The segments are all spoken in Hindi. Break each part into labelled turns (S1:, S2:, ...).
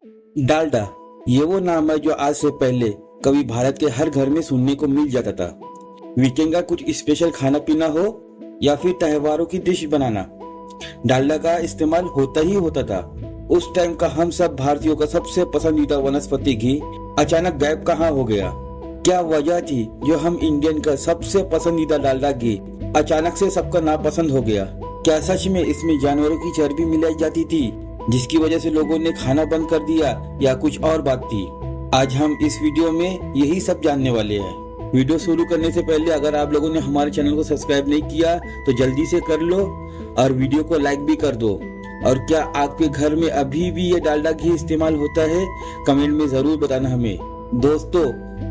S1: डालडा, ये वो नाम है जो आज से पहले कभी भारत के हर घर में सुनने को मिल जाता था। वीकेंड का कुछ स्पेशल खाना पीना हो या फिर त्योहारों की डिश बनाना, डालडा का इस्तेमाल होता ही होता था। उस टाइम का हम सब भारतीयों का सबसे पसंदीदा वनस्पति घी अचानक गायब कहाँ हो गया? क्या वजह थी जो हम इंडियन का सबसे पसंदीदा डालडा घी अचानक से सबका नापसंद हो गया? क्या सच में इसमें जानवरों की चर्बी मिलाई जाती थी जिसकी वजह से लोगों ने खाना बंद कर दिया, या कुछ और बात थी? आज हम इस वीडियो में यही सब जानने वाले हैं। वीडियो शुरू करने से पहले अगर आप लोगों ने हमारे चैनल को सब्सक्राइब नहीं किया तो जल्दी से कर लो और वीडियो को लाइक भी कर दो। और क्या आपके घर में अभी भी ये डालडा घी इस्तेमाल होता है? कमेंट में जरूर बताना हमें। दोस्तों,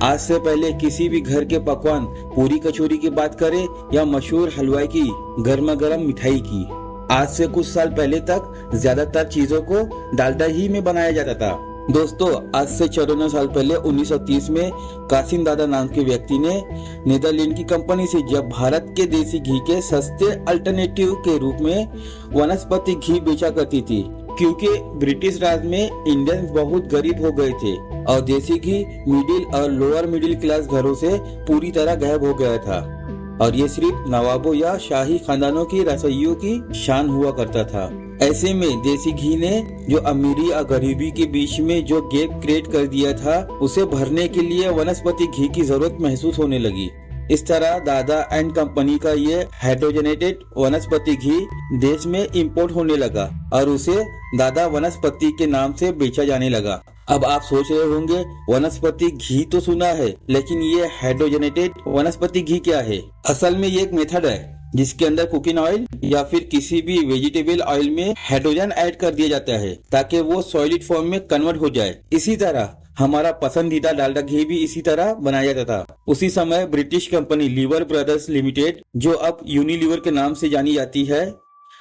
S1: आज से पहले किसी भी घर के पकवान, पूरी कचौरी की बात करें या मशहूर हलवाई की गर्मा गर्म मिठाई की, आज से कुछ साल पहले तक ज्यादातर चीजों को डालडा ही में बनाया जाता था। दोस्तों, आज से 54 साल पहले 1930 में कासिम दादा नाम के व्यक्ति ने नीदरलैंड की कंपनी से जब भारत के देसी घी के सस्ते अल्टरनेटिव के रूप में वनस्पति घी बेचा करती थी, क्योंकि ब्रिटिश राज में इंडियंस बहुत गरीब हो गए थे और देसी घी मिडिल और लोअर मिडिल क्लास घरों से पूरी तरह गायब हो गया था और ये सिर्फ नवाबों या शाही खानदानों की रसोइयों की शान हुआ करता था। ऐसे में देसी घी ने जो अमीरी और गरीबी के बीच में जो गैप क्रिएट कर दिया था, उसे भरने के लिए वनस्पति घी की जरूरत महसूस होने लगी। इस तरह दादा एंड कंपनी का ये हाइड्रोजनेटेड वनस्पति घी देश में इंपोर्ट होने लगा और उसे दादा वनस्पति के नाम से बेचा जाने लगा। अब आप सोच रहे होंगे, वनस्पति घी तो सुना है, लेकिन ये हाइड्रोजनेटेड वनस्पति घी क्या है? असल में ये एक मेथड है जिसके अंदर कुकिंग ऑयल या फिर किसी भी वेजिटेबल ऑयल में हाइड्रोजन ऐड कर दिया जाता है ताकि वो सॉलिड फॉर्म में कन्वर्ट हो जाए। इसी तरह हमारा पसंदीदा डालडा घी भी इसी तरह बनाया जाता था। उसी समय British company liver brothers limited, जो अब यूनिलीवर के नाम से जानी जाती है,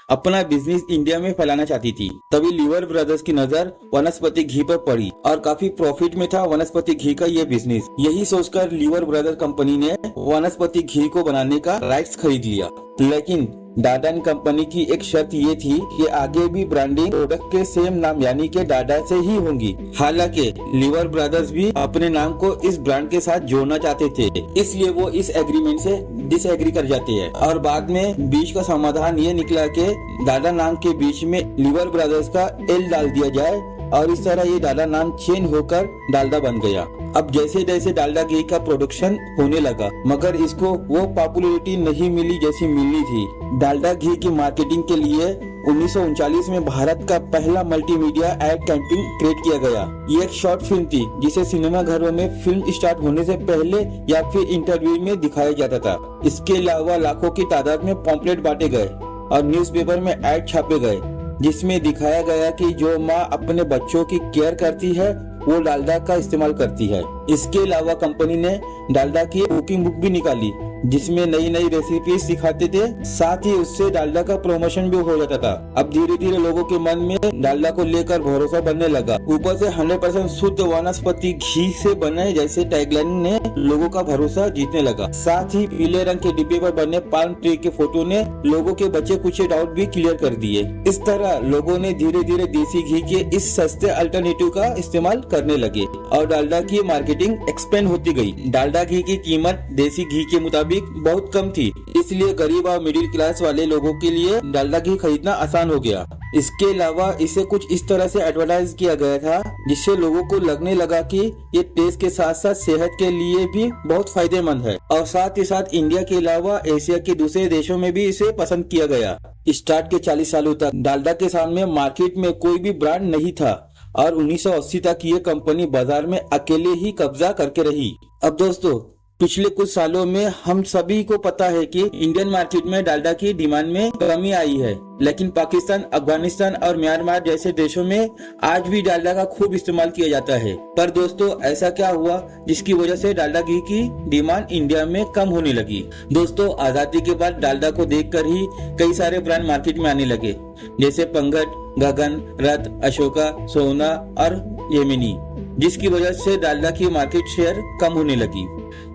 S1: अपना बिजनेस इंडिया में फैलाना चाहती थी। तभी लीवर ब्रदर्स की नजर वनस्पति घी पर पड़ी और काफी प्रॉफिट में था वनस्पति घी का ये बिजनेस। यही सोचकर लीवर ब्रदर्स कंपनी ने वनस्पति घी को बनाने का राइट्स खरीद लिया। लेकिन डाडा एंड कंपनी की एक शर्त ये थी कि आगे भी ब्रांडिंग प्रोडक्ट के सेम नाम यानी के डाडा से ही होंगी। हालांकि लीवर ब्रदर्स भी अपने नाम को इस ब्रांड के साथ जोड़ना चाहते थे, इसलिए वो इस एग्रीमेंट से डिसएग्री कर जाते हैं और बाद में बीच का समाधान ये निकला कि डाडा नाम के बीच में लीवर ब्रदर्स का एल डाल दिया जाए और इस तरह ये डालडा नाम चेंज होकर डालडा बन गया। अब जैसे जैसे डालडा घी का प्रोडक्शन होने लगा, मगर इसको वो पॉपुलैरिटी नहीं मिली जैसी मिलनी थी। डालडा घी की मार्केटिंग के लिए 1939 में भारत का पहला मल्टीमीडिया एड कैंपेन क्रिएट किया गया। ये एक शॉर्ट फिल्म थी जिसे सिनेमा घरों में फिल्म स्टार्ट होने से पहले या फिर इंटरव्यू में दिखाया जाता था। इसके अलावा लाखों की तादाद में पॉम्पलेट बांटे गए और न्यूज़पेपर में एड छापे गए जिसमें दिखाया गया कि जो माँ अपने बच्चों की केयर करती है वो डालडा का इस्तेमाल करती है। इसके अलावा कंपनी ने डालडा की कुकिंग बुक भी निकाली जिसमें नई नई रेसिपी सिखाते थे, साथ ही उससे डालडा का प्रमोशन भी हो जाता था। अब धीरे धीरे लोगों के मन में डालडा को लेकर भरोसा बनने लगा। ऊपर से 100% शुद्ध वनस्पति घी से बने जैसे टैगलाइन ने लोगों का भरोसा जीतने लगा। साथ ही पीले रंग के डिब्बे पर बने पाल्म ट्री के फोटो ने लोगों के बचे कुछ डाउट भी क्लियर कर दिए। इस तरह लोगों ने धीरे धीरे देसी घी के इस सस्ते अल्टरनेटिव का इस्तेमाल करने लगे और डालडा की मार्केटिंग एक्सपेंड होती गई। डालडा घी की कीमत देसी घी के मुताबिक बहुत कम थी, इसलिए गरीब और मिडिल क्लास वाले लोगों के लिए डालडा घी खरीदना आसान हो गया। इसके अलावा इसे कुछ इस तरह से एडवर्टाइज किया गया था जिससे लोगों को लगने लगा कि ये टेस्ट के साथ साथ सेहत के लिए भी बहुत फायदेमंद है और साथ ही साथ इंडिया के अलावा एशिया के दूसरे देशों में भी इसे पसंद किया गया। स्टार्ट के 40 सालों तक डालडा के सामने मार्केट में कोई भी ब्रांड नहीं था और 1980 तक ये कंपनी बाजार में अकेले ही कब्जा करके रही। अब दोस्तों, पिछले कुछ सालों में हम सभी को पता है कि इंडियन मार्केट में डालडा की डिमांड में कमी आई है, लेकिन पाकिस्तान, अफगानिस्तान और म्यांमार जैसे देशों में आज भी डालडा का खूब इस्तेमाल किया जाता है। पर दोस्तों, ऐसा क्या हुआ जिसकी वजह से डालडा घी की डिमांड इंडिया में कम होने लगी? दोस्तों, आजादी के बाद डालडा को देखकर ही कई सारे ब्रांड मार्केट में आने लगे, जैसे पंगत, गगन, रथ, अशोका, सोना और येमिनी, जिसकी वजह से डालडा की मार्केट शेयर कम होने लगी।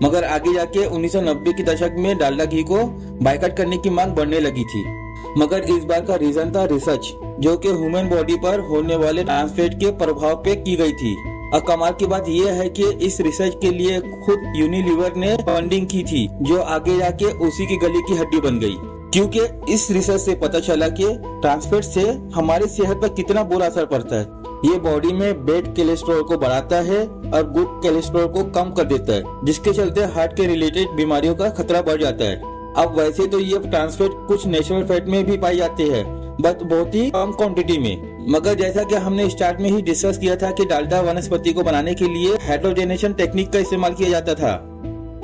S1: मगर आगे जाके 1990 के दशक में डालडा घी को बायकॉट करने की मांग बढ़ने लगी थी। मगर इस बार का रीजन था रिसर्च। जो कि ह्यूमन बॉडी पर होने वाले ट्रांस फैट के प्रभाव पे की गई थी। और कमाल की बात यह है कि इस रिसर्च के लिए खुद यूनिलीवर ने फंडिंग की थी, जो आगे जाके उसी की गले की हड्डी बन गई, क्योंकि इस रिसर्च से पता चला कि ट्रांस फैट से हमारी सेहत पर कितना बुरा असर पड़ता है। ये बॉडी में बैड कोलेस्ट्रॉल को बढ़ाता है और गुड कोलेस्ट्रॉल को कम कर देता है, जिसके चलते हार्ट के रिलेटेड बीमारियों का खतरा बढ़ जाता है। अब वैसे तो ये ट्रांस फैट कुछ नेचुरल फैट में भी पाई जाते हैं, बट बहुत ही कम क्वांटिटी में। मगर जैसा कि हमने स्टार्ट में ही डिस्कस किया था कि डालडा वनस्पति को बनाने के लिए हाइड्रोजनेशन टेक्निक का इस्तेमाल किया जाता था,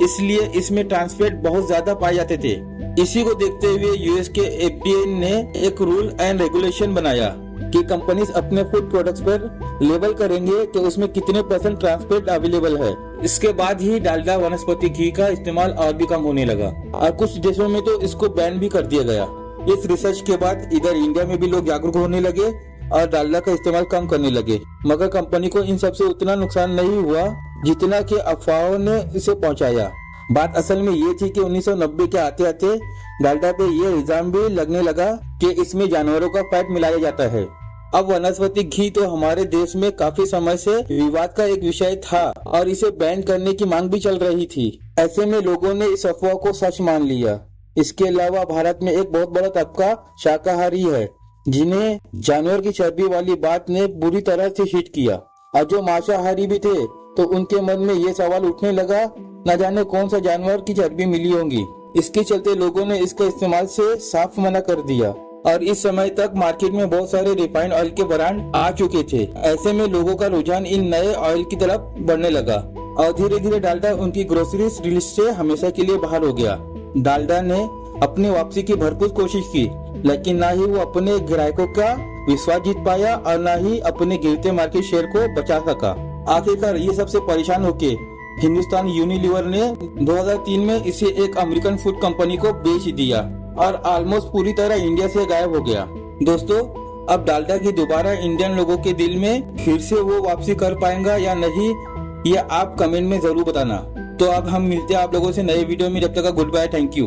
S1: इसलिए इसमें ट्रांस फैट बहुत ज्यादा पाए जाते थे। इसी को देखते हुए यूएस के एफडीए ने एक रूल एंड रेगुलेशन बनाया कि कंपनीज अपने फूड प्रोडक्ट्स पर लेबल करेंगे कि उसमें कितने % ट्रांस फैट अवेलेबल है। इसके बाद ही डालडा वनस्पति घी का इस्तेमाल और भी कम होने लगा और कुछ देशों में तो इसको बैन भी कर दिया गया। इस रिसर्च के बाद इधर इंडिया में भी लोग जागरूक होने लगे और डालडा का इस्तेमाल कम करने लगे, मगर कंपनी को इन सबसे उतना नुकसान नहीं हुआ जितना कि अफवाहों ने इसे पहुंचाया। बात असल में ये थी कि 1990 के आते आते डालडा पे ये इल्जाम भी लगने लगा कि इसमें जानवरों का फैट मिलाया जाता है। अब वनस्पति घी तो हमारे देश में काफी समय से विवाद का एक विषय था और इसे बैन करने की मांग भी चल रही थी। ऐसे में लोगों ने इस अफवाह को सच मान लिया। इसके अलावा भारत में एक बहुत बड़ा तबका शाकाहारी है, जिन्हें जानवर की चर्बी वाली बात ने बुरी तरह से हिट किया, और जो मांसाहारी भी थे तो उनके मन में ये सवाल उठने लगा, न जाने कौन सा जानवर की चर्बी मिली होगी। इसके चलते लोगों ने इसका इस्तेमाल से साफ मना कर दिया और इस समय तक मार्केट में बहुत सारे रिफाइंड ऑयल के ब्रांड आ चुके थे। ऐसे में लोगों का रुझान इन नए ऑयल की तरफ बढ़ने लगा और धीरे धीरे डालडा उनकी ग्रोसरीज लिस्ट से हमेशा के लिए बाहर हो गया। डालडा ने अपनी वापसी की भरपूर कोशिश की, लेकिन ना ही वो अपने ग्राहकों का विश्वास जीत पाया और ना ही अपने गिरते मार्केट शेयर को बचा सका। आखिरकार ये सबसे परेशान होके हिंदुस्तान यूनिलीवर ने 2003 में इसे एक अमेरिकन फूड कंपनी को बेच दिया और ऑलमोस्ट पूरी तरह इंडिया से गायब हो गया। दोस्तों, अब डालडा की दोबारा इंडियन लोगों के दिल में फिर से वो वापसी कर पाएगा या नहीं, ये आप कमेंट में जरूर बताना। तो अब हम मिलते हैं आप लोगों से नए वीडियो में। जब तक का गुड बाय, थैंक यू।